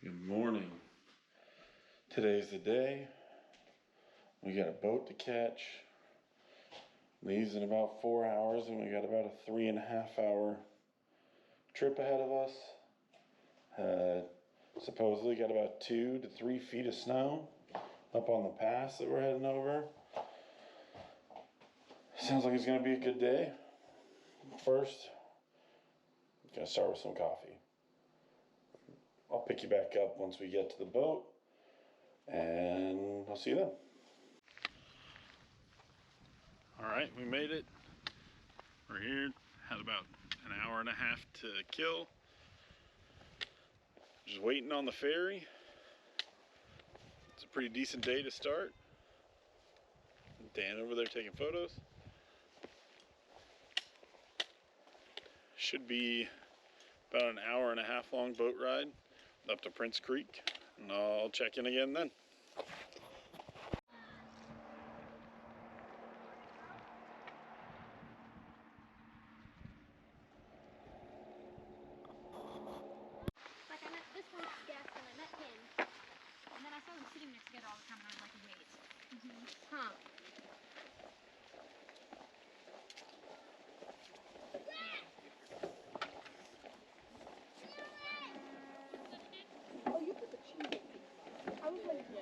Good morning. Today's the day. We got a boat to catch. Leaves in about 4 hours, and we got about a 3.5 hour trip ahead of us. Supposedly got about 2 to 3 feet of snow up on the pass that we're heading over. Sounds like it's gonna be a good day. First, I'm gonna start with some coffee. I'll pick you back up once we get to the boat, and I'll see you then. All right, we made it. We're here. Had about an hour and a half to kill. Just waiting on the ferry. It's a pretty decent day to start. Dan over there taking photos. Should be about an hour and a half long boat ride up to Prince Creek, and I'll check in again then. Like I met this one's guest and I met him, and then I saw them sitting next together all the time and I was like, wait. Huh. Oh, you put the cheese in. I was like, yeah.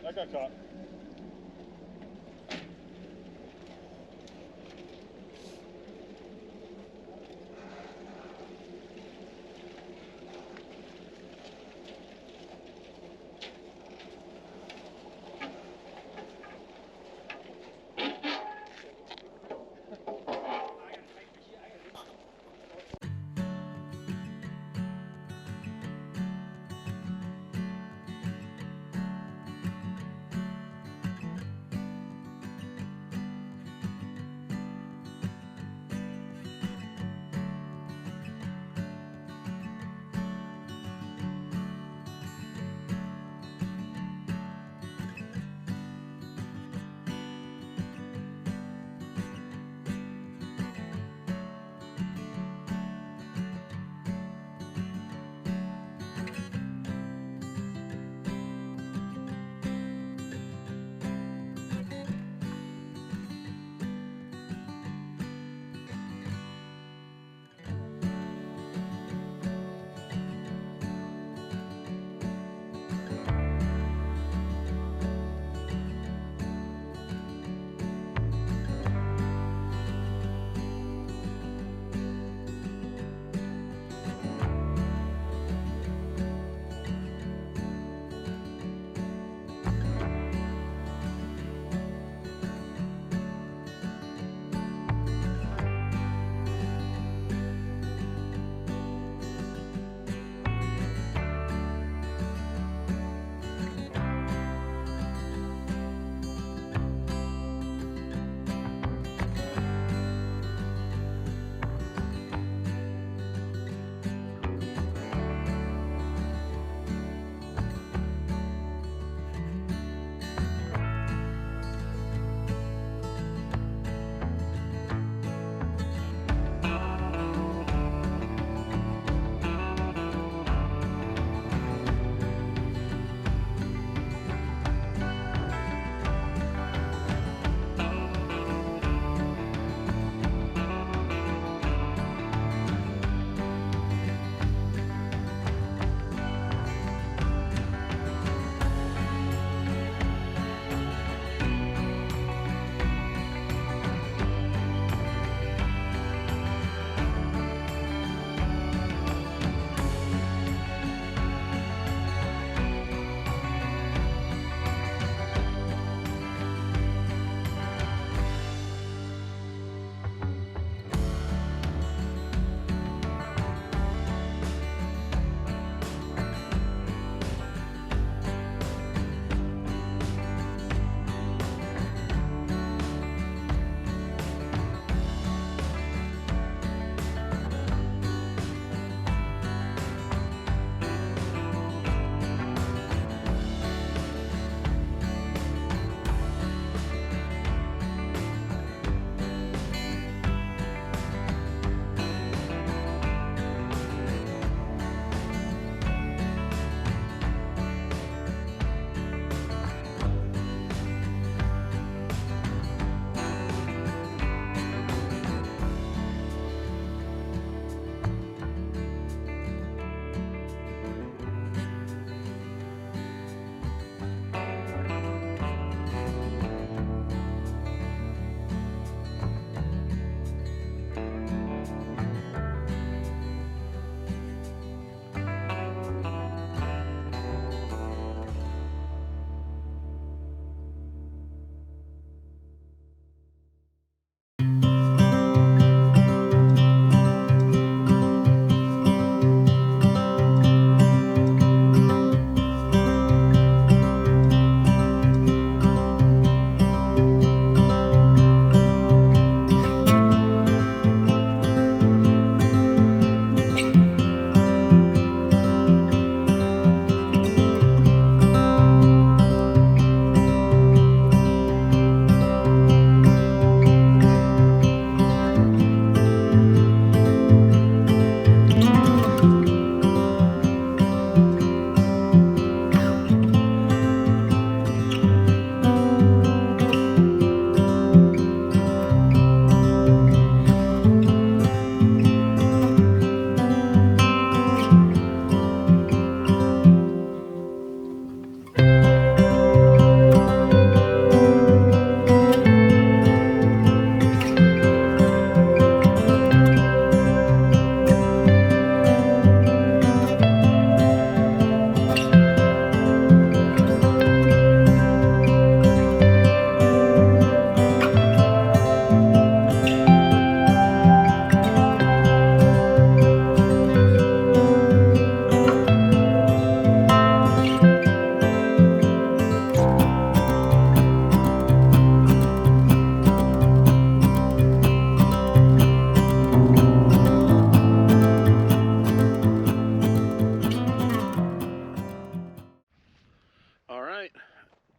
That got caught.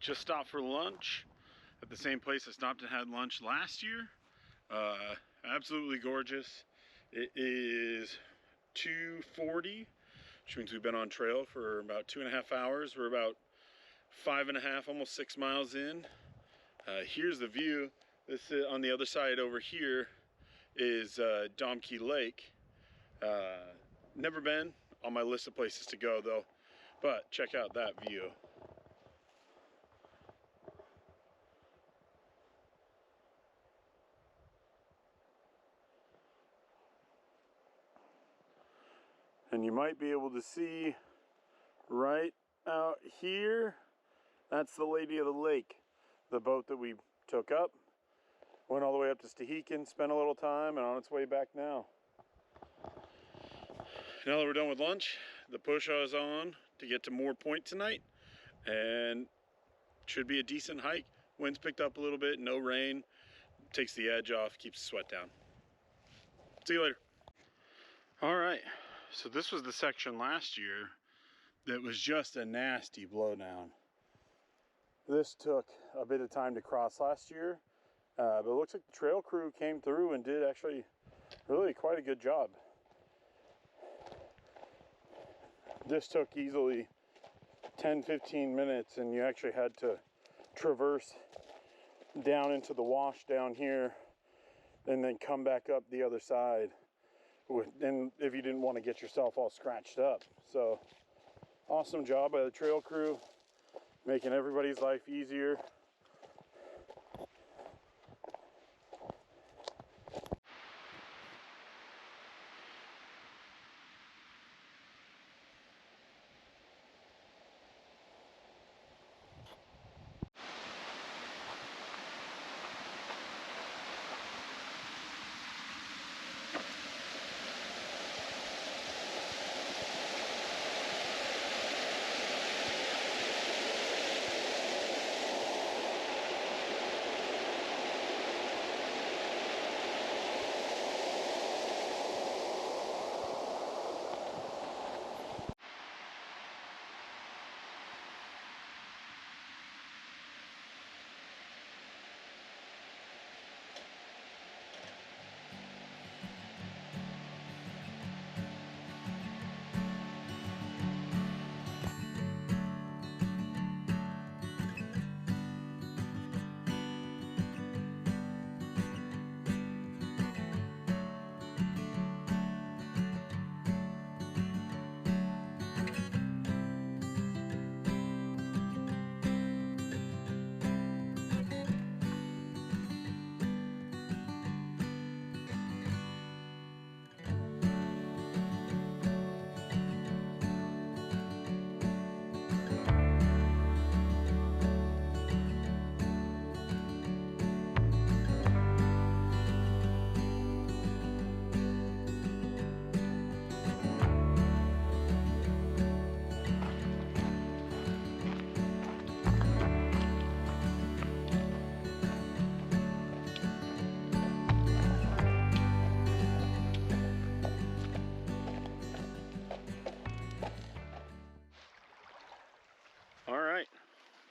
Just stopped for lunch at the same place I stopped and had lunch last year. Absolutely gorgeous. It is 2:40, which means we've been on trail for about 2.5 hours. We're about 5.5, almost 6 miles in. Here's the view. This is on the other side over here is Domkey Lake. Never been, on my list of places to go though, but check out that view. And you might be able to see right out here, that's the Lady of the Lake, the boat that we took up. Went all the way up to Stehekin, spent a little time, and on its way back now. Now that we're done with lunch, the push I was on to get to Moore Point tonight, and should be a decent hike. Wind's picked up a little bit, no rain, takes the edge off, keeps the sweat down. See you later. All right, so this was the section last year that was just a nasty blowdown. This took a bit of time to cross last year, but it looks like the trail crew came through and did actually really quite a good job. This took easily 10-15 minutes, and you actually had to traverse down into the wash down here and then come back up the other side, and if you didn't want to get yourself all scratched up. So awesome job by the trail crew, making everybody's life easier.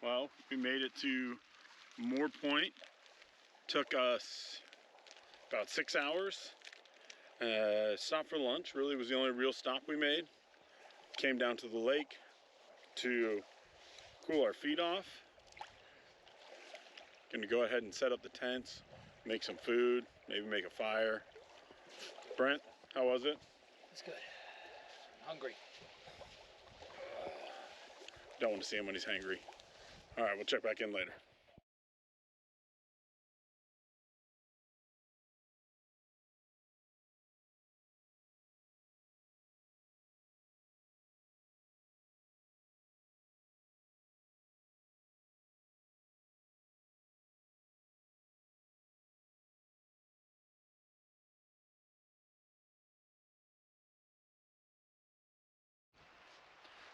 Well, we made it to Moore Point. Took us about 6 hours. Stopped for lunch, really was the only real stop we made. Came down to the lake to cool our feet off. Gonna go ahead and set up the tents, make some food, maybe make a fire. Brent, how was it? It's good. I'm hungry. Don't want to see him when he's hangry. All right, we'll check back in later.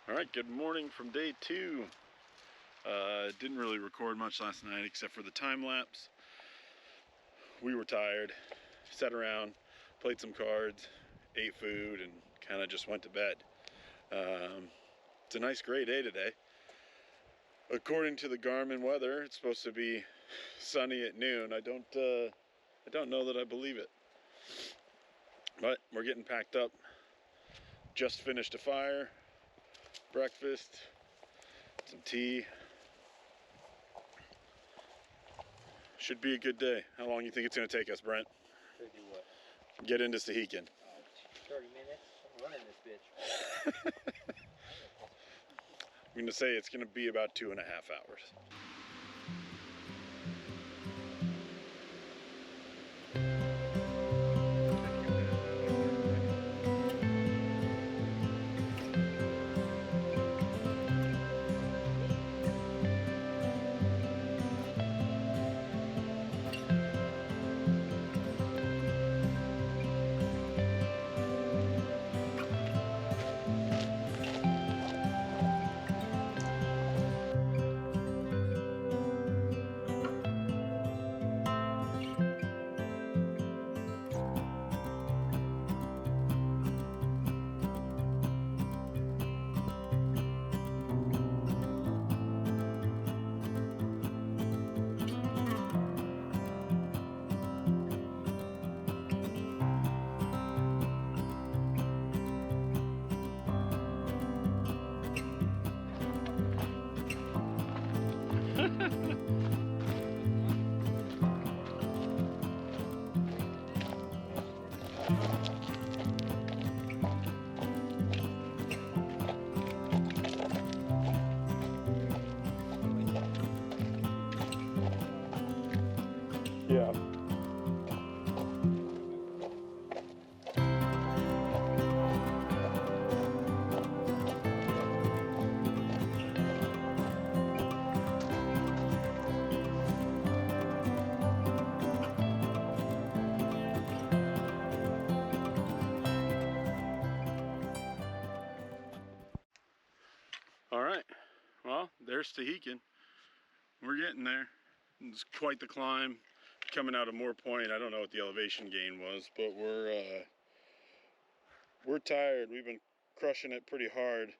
All right, good morning from day 2. Didn't really record much last night except for the time lapse. We were tired, sat around, played some cards, ate food, and kind of just went to bed. It's a nice gray day today. According to the Garmin weather, it's supposed to be sunny at noon. I don't know that I believe it. But we're getting packed up. Just finished a fire, breakfast, some tea. Should be a good day. How long do you think it's going to take us, Brent? To do what? Get into Stehekin. 30 minutes. I'm running this bitch. I'm going to say it's going to be about 2.5 hours. Yeah. All right. Well, there's Stehekin. We're getting there. It's quite the climb. Coming out of Moore Point, I don't know what the elevation gain was, but we're tired. We've been crushing it pretty hard.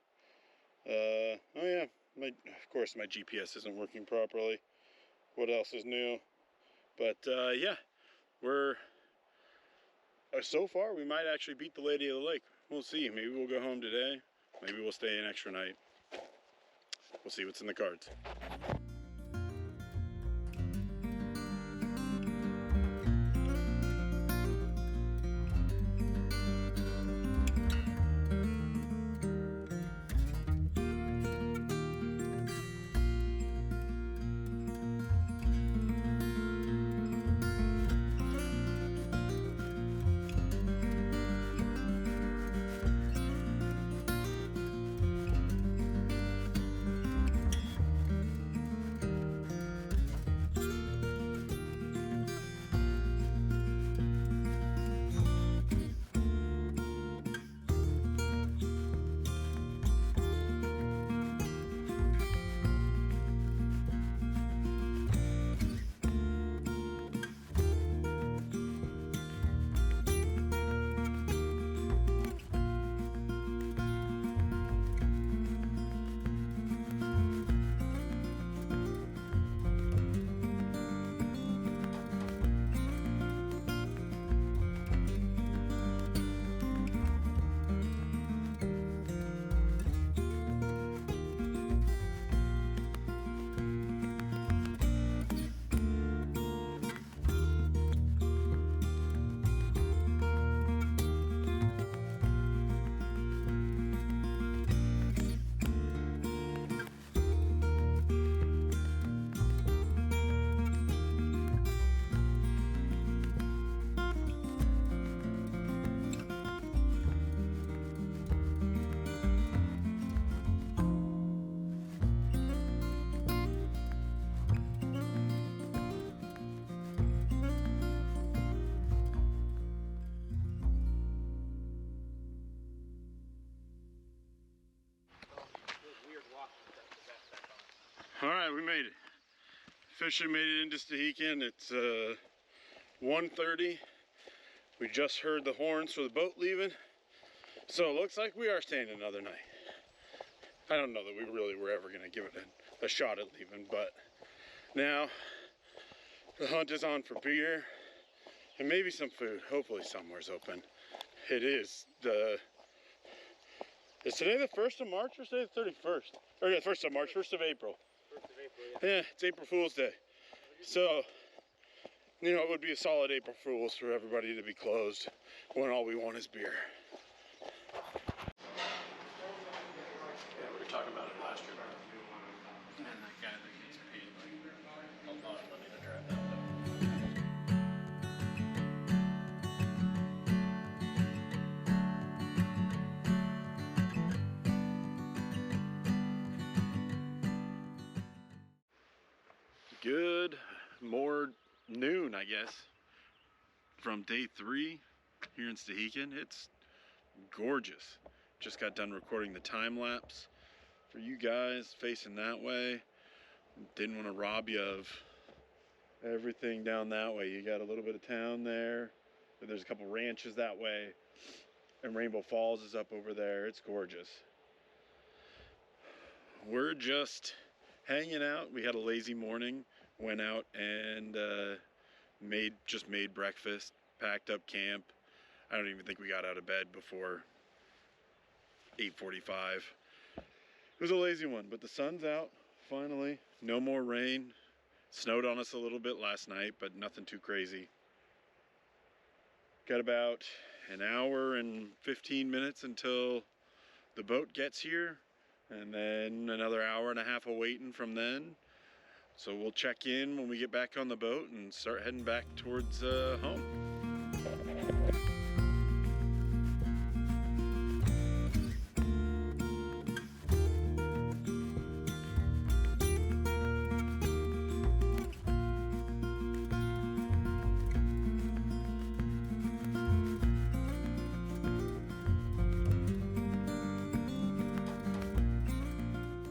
Oh yeah, of course my GPS isn't working properly. What else is new? But yeah, we're so far we might actually beat the Lady of the Lake. We'll see. Maybe we'll go home today. Maybe we'll stay an extra night. We'll see what's in the cards. All right, we made it. Officially made it into Stehekin. It's 1:30. We just heard the horns for the boat leaving. So it looks like we are staying another night. I don't know that we really were ever going to give it a shot at leaving, but now the hunt is on for beer and maybe some food. Hopefully somewhere's open. It is is today the 1st of March or today the 31st? Or yeah, 1st of March, 1st of April. 1st of April, yeah. Yeah, it's April Fool's Day. So, you know, it would be a solid April Fool's for everybody to be closed when all we want is beer. Yeah, we were talking about it last year. And that guy that gets paid like a lot of money to drive that though. Good, more noon, I guess, from day 3 here in Stehekin. It's gorgeous. Just got done recording the time lapse for you guys facing that way. Didn't want to rob you of everything down that way. You got a little bit of town there. There's a couple ranches that way, and Rainbow Falls is up over there. It's gorgeous. We're just hanging out. We had a lazy morning, went out and made breakfast, packed up camp. I don't even think we got out of bed before 8:45. It was a lazy one, but the sun's out finally. No more rain. Snowed on us a little bit last night, but nothing too crazy. Got about an hour and 15 minutes until the boat gets here, and then another hour and a half of waiting from then. So we'll check in when we get back on the boat and start heading back towards home.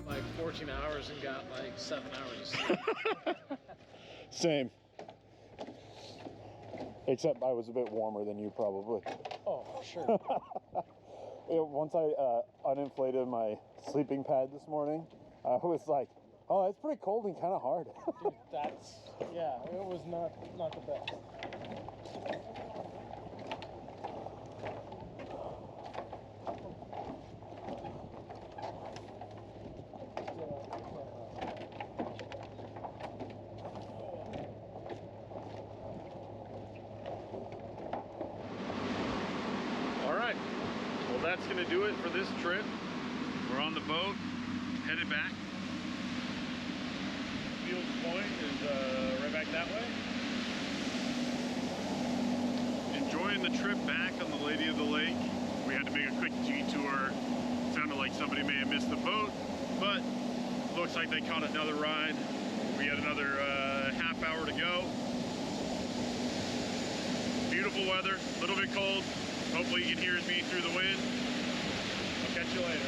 Like 14 hours and got like 7 hours of sleep. Same. Except I was a bit warmer than you probably. Oh, for sure. Once I uninflated my sleeping pad this morning, I was like, oh, that's pretty cold and kind of hard. Dude, yeah, it was not the best. Well, that's gonna do it for this trip. We're on the boat, headed back. Fields Point is right back that way. Enjoying the trip back on the Lady of the Lake. We had to make a quick detour. Sounded like somebody may have missed the boat, but looks like they caught another ride. We had another half hour to go. Beautiful weather, a little bit cold. Hopefully you can hear me through the wind. I'll catch you later.